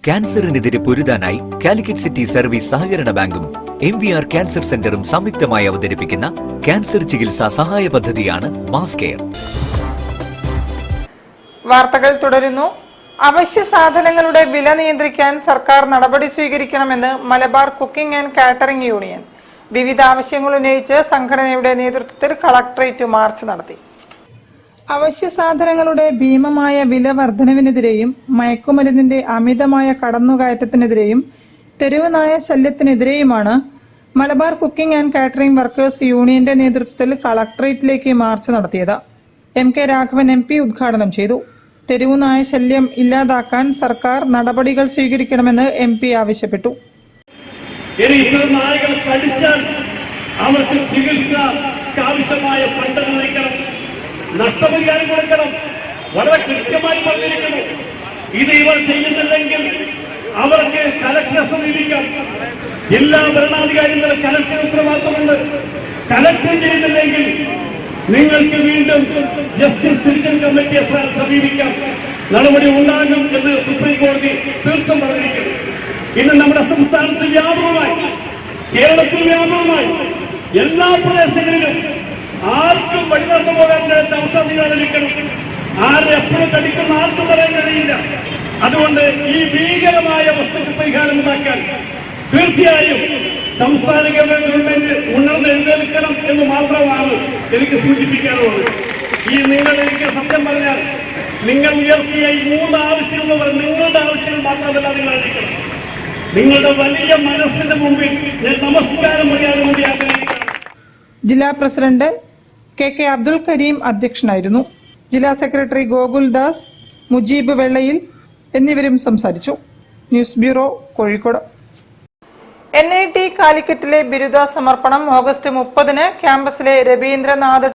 ക്യാൻസറിനെതിരെ പൊരുതാനായി Calicut city service സഹകരണ ബാങ്കും MVR cancer സെന്ററും സംയുക്തമായി അവതരിപ്പിക്കുന്ന ക്യാൻസർ ചികിത്സാ സഹായ പദ്ധതിയാണ് മാസ് കെയർ. വാർത്തകൾ തുടരുന്നു. അവശ്യ സാധനങ്ങളുടെ വില നിയന്ത്രിക്കാൻ സർക്കാർ നടപടി സ്വീകരിക്കണമെന്ന് Malabar cooking and catering union വിവിധ ആവശ്യങ്ങൾ ഉന്നയിച്ച് സംഘടനയുടെ നേതൃത്വത്തിൽ കളക്ടറേറ്റ് മാർച്ച് നടത്തി. അവശ്യ സാധനങ്ങളുടെ ഭീമമായ വില വർധനവിനെതിരെയും മയക്കുമരുന്നിന്റെ അമിതമായ കടന്നുകയറ്റത്തിനെതിരെയും തെരുവ് നായ ശല്യത്തിനെതിരെയുമാണ് Malabar cooking and catering workers യൂണിയന്റെ നേതൃത്വത്തിൽ കളക്ടറേറ്റിലേക്ക് മാർച്ച് നടത്തിയത്. MK രാഘവൻ MP ഉദ്ഘാടനം ചെയ്തു. തെരുവ് നായ ശല്യം ഇല്ലാതാക്കാൻ സർക്കാർ നടപടികൾ സ്വീകരിക്കണമെന്ന് MP ആവശ്യപ്പെട്ടു. അവർക്ക് ചികിത്സക്ക് ആവശ്യമായ ഫണ്ട് നൽകണം, നഷ്ടപരിഹാരം കൊടുക്കണം, വളരെ കൃത്യമായി പറഞ്ഞിരിക്കുന്നു. ഇത് ഇവർ ചെയ്യുന്നില്ലെങ്കിൽ അവർക്ക് കലക്ടറെ സമീപിക്കാം. ജില്ലാ ഭരണാധികാരികൾ കലക്ടർ ഉത്തരവാദിത്തമുണ്ട്. കലക്ടർ ചെയ്യുന്നില്ലെങ്കിൽ നിങ്ങൾക്ക് വീണ്ടും ജസ്റ്റിസ് സിറ്റിസൺ കമ്മിറ്റിയെ സമീപിക്കാം, നടപടി ഉണ്ടാകും എന്ന് സുപ്രീം കോടതി തീർത്തും പറഞ്ഞിരിക്കുന്നു. ഇന്ന് നമ്മുടെ സംസ്ഥാനത്ത് വ്യാപകമായി, കേരളത്തിൽ വ്യാപകമായി എല്ലാ പ്രദേശങ്ങളിലും ആർക്കും വഴിനടന്നു പോകാൻ അവസ്ഥ നിലനിൽക്കണം. ആരെ എപ്പോഴും കടിക്കുന്ന ആർക്കും പറയാൻ കഴിയില്ല. അതുകൊണ്ട് ഈ ഭീകരമായ വസ്തുക്കൾ പരിഹാരം ഉണ്ടാക്കാൻ തീർച്ചയായും സംസ്ഥാന ഗവൺമെന്റ് ഉണർന്നെഴുന്നേൽക്കണം എന്ന് മാത്രമാണ് എനിക്ക് സൂചിപ്പിക്കാനുള്ളത്. നിങ്ങൾ എനിക്ക് സത്യം പറഞ്ഞാൽ നിങ്ങൾ ഉയർത്തിയ ഈ 3 ആവശ്യങ്ങൾ നിങ്ങളുടെ ആവശ്യങ്ങൾ മാത്രമല്ല നിങ്ങൾ അറിയിക്കണം. നിങ്ങളുടെ വലിയ മനസ്സിന്റെ മുമ്പിൽ ഞാൻ നമസ്കാരം പറയാൻ വേണ്ടി ആഗ്രഹിക്കുന്നു. ജില്ലാ പ്രസിഡന്റ് KK അബ്ദുൽ കരീം അധ്യക്ഷനായിരുന്നു. ജില്ലാ സെക്രട്ടറി ഗോകുൽദാസ്, മുജീബ് വെള്ളയിൽ എന്നിവരും സംസാരിച്ചു. News bureau, Kozhikode. NIT കാലിക്കറ്റിലെ ബിരുദ സമർപ്പണം ഓഗസ്റ്റ് 30-ന് ക്യാമ്പസിലെ രവീന്ദ്രനാഥ്